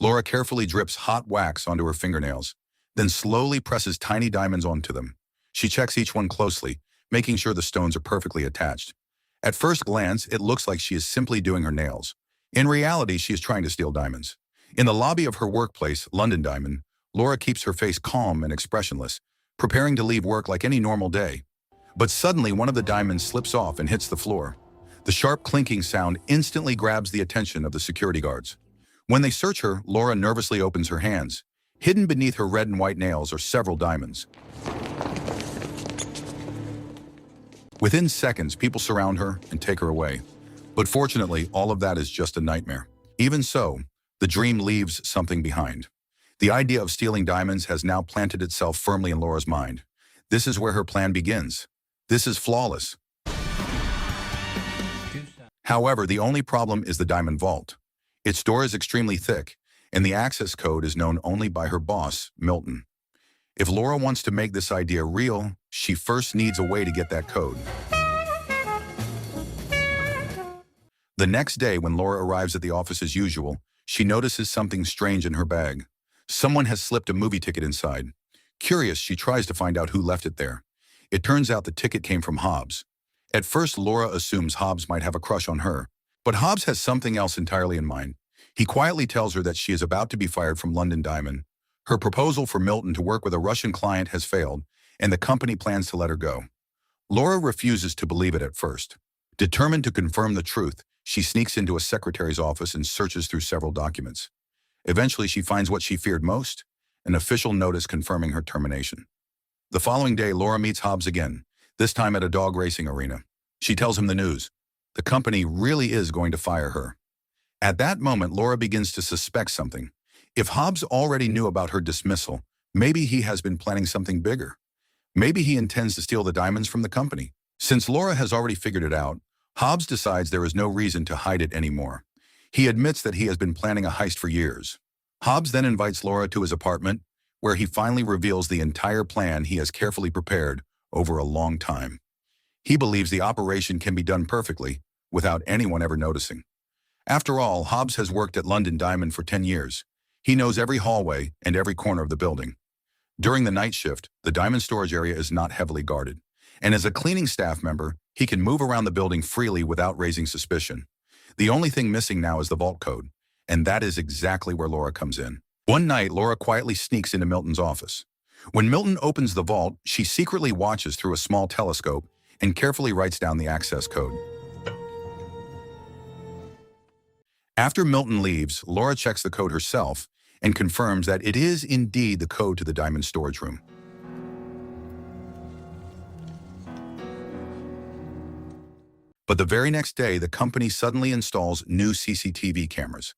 Laura carefully drips hot wax onto her fingernails, then slowly presses tiny diamonds onto them. She checks each one closely, making sure the stones are perfectly attached. At first glance, it looks like she is simply doing her nails. In reality, she is trying to steal diamonds. In the lobby of her workplace, London Diamond, Laura keeps her face calm and expressionless, preparing to leave work like any normal day. But suddenly, one of the diamonds slips off and hits the floor. The sharp clinking sound instantly grabs the attention of the security guards. When they search her, Laura nervously opens her hands. Hidden beneath her red and white nails are several diamonds. Within seconds, people surround her and take her away. But fortunately, all of that is just a nightmare. Even so, the dream leaves something behind. The idea of stealing diamonds has now planted itself firmly in Laura's mind. This is where her plan begins. This is flawless. However, the only problem is the diamond vault. Its door is extremely thick, and the access code is known only by her boss, Milton. If Laura wants to make this idea real, she first needs a way to get that code. The next day, when Laura arrives at the office as usual, she notices something strange in her bag. Someone has slipped a movie ticket inside. Curious, she tries to find out who left it there. It turns out the ticket came from Hobbs. At first, Laura assumes Hobbs might have a crush on her, but Hobbs has something else entirely in mind. He quietly tells her that she is about to be fired from London Diamond. Her proposal for Milton to work with a Russian client has failed, and the company plans to let her go. Laura refuses to believe it at first. Determined to confirm the truth, she sneaks into a secretary's office and searches through several documents. Eventually, she finds what she feared most, an official notice confirming her termination. The following day, Laura meets Hobbs again, this time at a dog racing arena. She tells him the news. The company really is going to fire her. At that moment, Laura begins to suspect something. If Hobbs already knew about her dismissal, maybe he has been planning something bigger. Maybe he intends to steal the diamonds from the company. Since Laura has already figured it out, Hobbs decides there is no reason to hide it anymore. He admits that he has been planning a heist for years. Hobbs then invites Laura to his apartment, where he finally reveals the entire plan he has carefully prepared over a long time. He believes the operation can be done perfectly, without anyone ever noticing. After all, Hobbs has worked at London Diamond for 10 years. He knows every hallway and every corner of the building. During the night shift, the diamond storage area is not heavily guarded, and as a cleaning staff member, he can move around the building freely without raising suspicion. The only thing missing now is the vault code, and that is exactly where Laura comes in. One night, Laura quietly sneaks into Milton's office. When Milton opens the vault, she secretly watches through a small telescope and carefully writes down the access code. After Milton leaves, Laura checks the code herself and confirms that it is indeed the code to the diamond storage room. But the very next day, the company suddenly installs new CCTV cameras.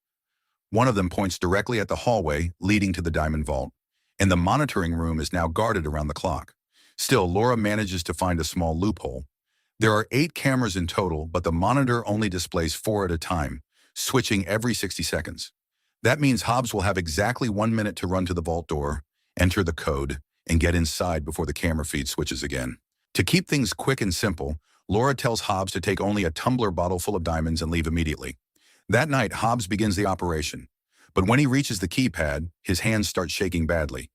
One of them points directly at the hallway leading to the diamond vault, and the monitoring room is now guarded around the clock. Still, Laura manages to find a small loophole. There are 8 cameras in total, but the monitor only displays 4 at a time, switching every 60 seconds. That means Hobbs will have exactly 1 minute to run to the vault door, enter the code, and get inside before the camera feed switches again. To keep things quick and simple, Laura tells Hobbs to take only a tumbler bottle full of diamonds and leave immediately. That night, Hobbs begins the operation. But when he reaches the keypad, his hands start shaking badly.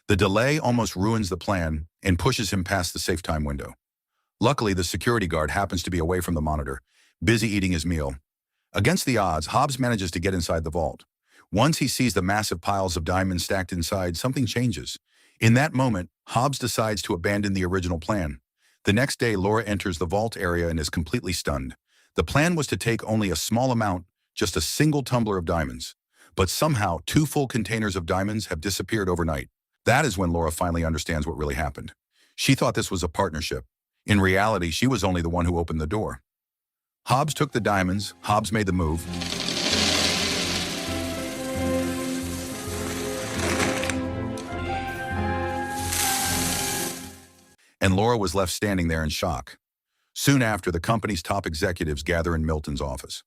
The delay almost ruins the plan and pushes him past the safe time window. Luckily, the security guard happens to be away from the monitor, busy eating his meal. Against the odds, Hobbs manages to get inside the vault. Once he sees the massive piles of diamonds stacked inside, something changes. In that moment, Hobbs decides to abandon the original plan. The next day, Laura enters the vault area and is completely stunned. The plan was to take only a small amount, just a single tumbler of diamonds. But somehow, 2 full containers of diamonds have disappeared overnight. That is when Laura finally understands what really happened. She thought this was a partnership. In reality, she was only the one who opened the door. Hobbs took the diamonds, Hobbs made the move. And Laura was left standing there in shock. Soon after, the company's top executives gather in Milton's office.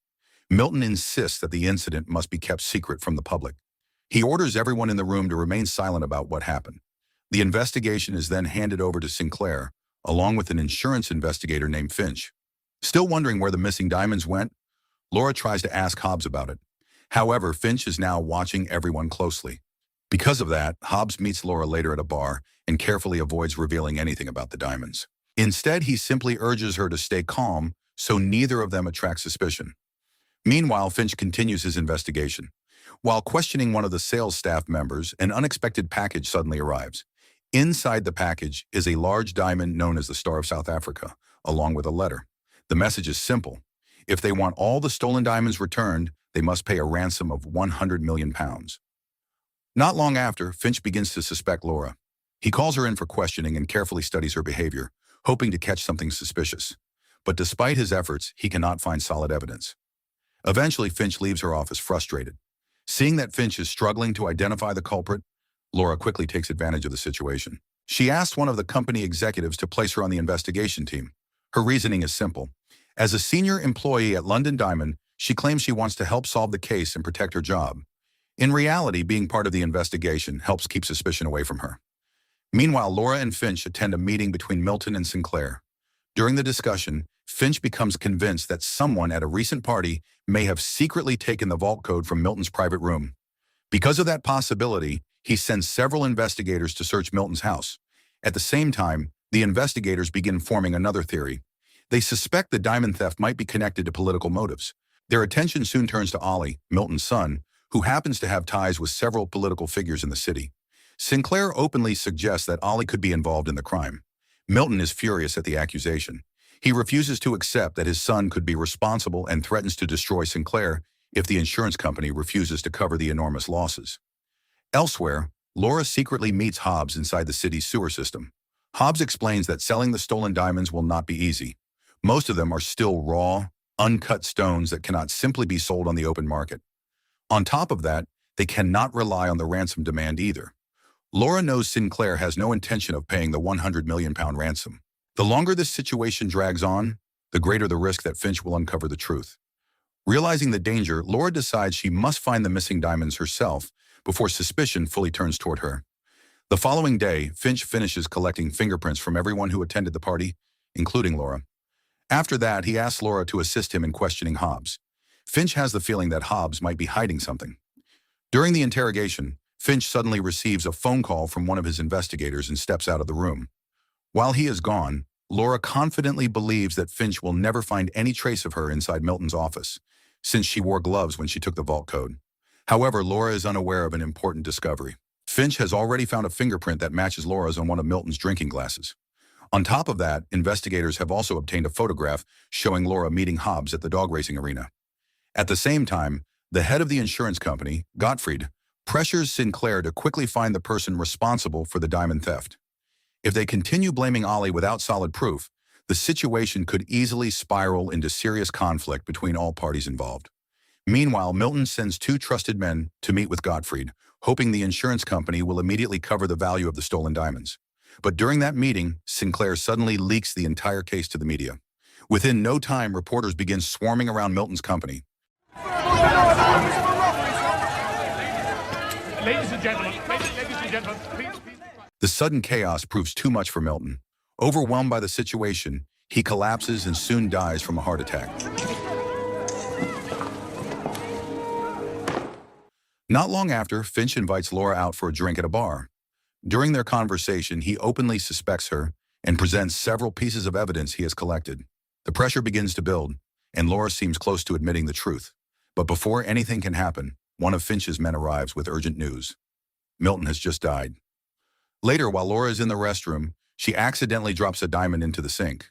Milton insists that the incident must be kept secret from the public. He orders everyone in the room to remain silent about what happened. The investigation is then handed over to Sinclair, along with an insurance investigator named Finch. Still wondering where the missing diamonds went, Laura tries to ask Hobbs about it. However, Finch is now watching everyone closely. Because of that, Hobbs meets Laura later at a bar and carefully avoids revealing anything about the diamonds. Instead, he simply urges her to stay calm so neither of them attract suspicion. Meanwhile, Finch continues his investigation. While questioning one of the sales staff members, an unexpected package suddenly arrives. Inside the package is a large diamond known as the Star of South Africa, along with a letter. The message is simple. If they want all the stolen diamonds returned, they must pay a ransom of £100 million. Not long after, Finch begins to suspect Laura. He calls her in for questioning and carefully studies her behavior, hoping to catch something suspicious. But despite his efforts, he cannot find solid evidence. Eventually, Finch leaves her office frustrated. Seeing that Finch is struggling to identify the culprit, Laura quickly takes advantage of the situation. She asks one of the company executives to place her on the investigation team. Her reasoning is simple. As a senior employee at London Diamond, she claims she wants to help solve the case and protect her job. In reality, being part of the investigation helps keep suspicion away from her. Meanwhile, Laura and Finch attend a meeting between Milton and Sinclair. During the discussion, Finch becomes convinced that someone at a recent party may have secretly taken the vault code from Milton's private room. Because of that possibility, he sends several investigators to search Milton's house. At the same time, the investigators begin forming another theory. They suspect the diamond theft might be connected to political motives. Their attention soon turns to Ollie, Milton's son, who happens to have ties with several political figures in the city. Sinclair openly suggests that Ollie could be involved in the crime. Milton is furious at the accusation. He refuses to accept that his son could be responsible and threatens to destroy Sinclair if the insurance company refuses to cover the enormous losses. Elsewhere, Laura secretly meets Hobbs inside the city's sewer system. Hobbs explains that selling the stolen diamonds will not be easy. Most of them are still raw, uncut stones that cannot simply be sold on the open market. On top of that, they cannot rely on the ransom demand either. Laura knows Sinclair has no intention of paying the £100 million ransom. The longer this situation drags on, the greater the risk that Finch will uncover the truth. Realizing the danger, Laura decides she must find the missing diamonds herself before suspicion fully turns toward her. The following day, Finch finishes collecting fingerprints from everyone who attended the party, including Laura. After that, he asks Laura to assist him in questioning Hobbs. Finch has the feeling that Hobbs might be hiding something. During the interrogation, Finch suddenly receives a phone call from one of his investigators and steps out of the room. While he is gone, Laura confidently believes that Finch will never find any trace of her inside Milton's office, since she wore gloves when she took the vault code. However, Laura is unaware of an important discovery. Finch has already found a fingerprint that matches Laura's on one of Milton's drinking glasses. On top of that, investigators have also obtained a photograph showing Laura meeting Hobbs at the dog racing arena. At the same time, the head of the insurance company, Gottfried, pressures Sinclair to quickly find the person responsible for the diamond theft. If they continue blaming Ollie without solid proof, the situation could easily spiral into serious conflict between all parties involved. Meanwhile, Milton sends two trusted men to meet with Gottfried, hoping the insurance company will immediately cover the value of the stolen diamonds. But during that meeting, Sinclair suddenly leaks the entire case to the media. Within no time, reporters begin swarming around Milton's company. Ladies and gentlemen, please. The sudden chaos proves too much for Milton. Overwhelmed by the situation, he collapses and soon dies from a heart attack. Not long after, Finch invites Laura out for a drink at a bar. During their conversation, he openly suspects her and presents several pieces of evidence he has collected. The pressure begins to build, and Laura seems close to admitting the truth. But before anything can happen, one of Finch's men arrives with urgent news. Milton has just died. Later, while Laura is in the restroom, she accidentally drops a diamond into the sink.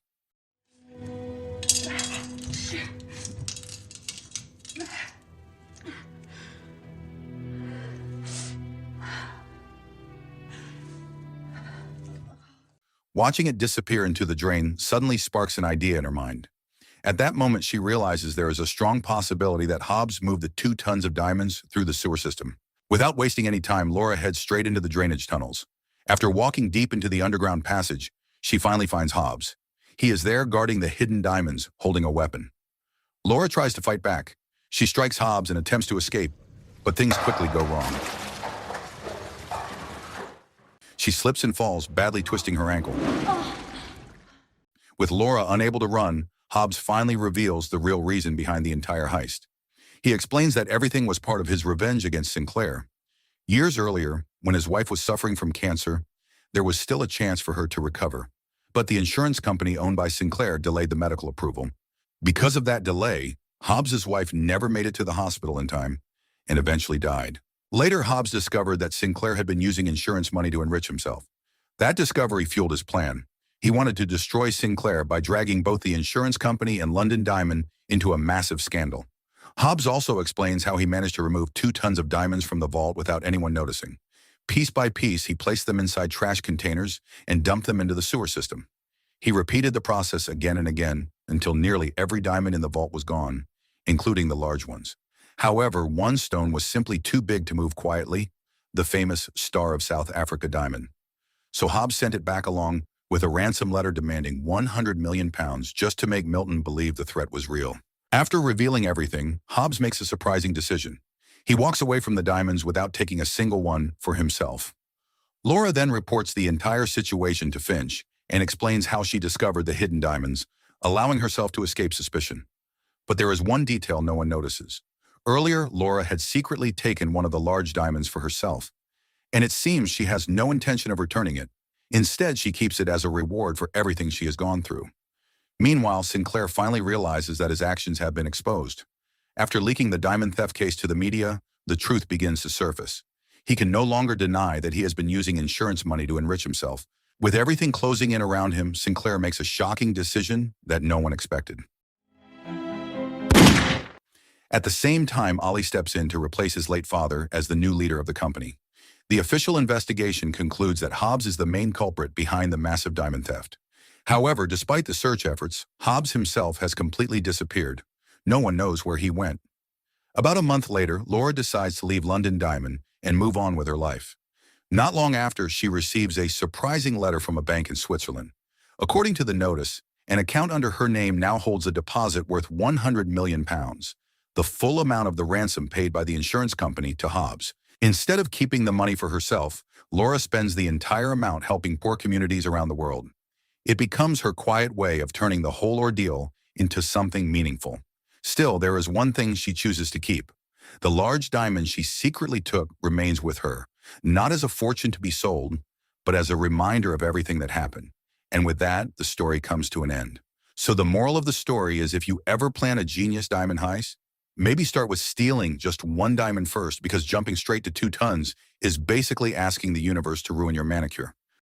Watching it disappear into the drain suddenly sparks an idea in her mind. At that moment, she realizes there is a strong possibility that Hobbs moved the 2 tons of diamonds through the sewer system. Without wasting any time, Laura heads straight into the drainage tunnels. After walking deep into the underground passage, she finally finds Hobbs. He is there guarding the hidden diamonds, holding a weapon. Laura tries to fight back. She strikes Hobbs and attempts to escape, but things quickly go wrong. She slips and falls, badly twisting her ankle. With Laura unable to run, Hobbs finally reveals the real reason behind the entire heist. He explains that everything was part of his revenge against Sinclair. Years earlier, when his wife was suffering from cancer, there was still a chance for her to recover. But the insurance company owned by Sinclair delayed the medical approval. Because of that delay, Hobbs's wife never made it to the hospital in time and eventually died. Later, Hobbs discovered that Sinclair had been using insurance money to enrich himself. That discovery fueled his plan. He wanted to destroy Sinclair by dragging both the insurance company and London Diamond into a massive scandal. Hobbs also explains how he managed to remove 2 tons of diamonds from the vault without anyone noticing. Piece by piece, he placed them inside trash containers and dumped them into the sewer system. He repeated the process again and again until nearly every diamond in the vault was gone, including the large ones. However, one stone was simply too big to move quietly, the famous Star of South Africa diamond. So Hobbs sent it back along with a ransom letter demanding £100 million just to make Milton believe the threat was real. After revealing everything, Hobbs makes a surprising decision. He walks away from the diamonds without taking a single one for himself. Laura then reports the entire situation to Finch and explains how she discovered the hidden diamonds, allowing herself to escape suspicion. But there is one detail no one notices. Earlier, Laura had secretly taken one of the large diamonds for herself, and it seems she has no intention of returning it. Instead, she keeps it as a reward for everything she has gone through. Meanwhile, Sinclair finally realizes that his actions have been exposed. After leaking the diamond theft case to the media, the truth begins to surface. He can no longer deny that he has been using insurance money to enrich himself. With everything closing in around him, Sinclair makes a shocking decision that no one expected. At the same time, Ollie steps in to replace his late father as the new leader of the company. The official investigation concludes that Hobbs is the main culprit behind the massive diamond theft. However, despite the search efforts, Hobbs himself has completely disappeared. No one knows where he went. About a month later, Laura decides to leave London Diamond and move on with her life. Not long after, she receives a surprising letter from a bank in Switzerland. According to the notice, an account under her name now holds a deposit worth £100 million, the full amount of the ransom paid by the insurance company to Hobbs. Instead of keeping the money for herself, Laura spends the entire amount helping poor communities around the world. It becomes her quiet way of turning the whole ordeal into something meaningful. Still, there is one thing she chooses to keep. The large diamond she secretly took remains with her, not as a fortune to be sold, but as a reminder of everything that happened. And with that, the story comes to an end. So the moral of the story is, if you ever plan a genius diamond heist, maybe start with stealing just 1 diamond first, because jumping straight to 2 tons is basically asking the universe to ruin your manicure.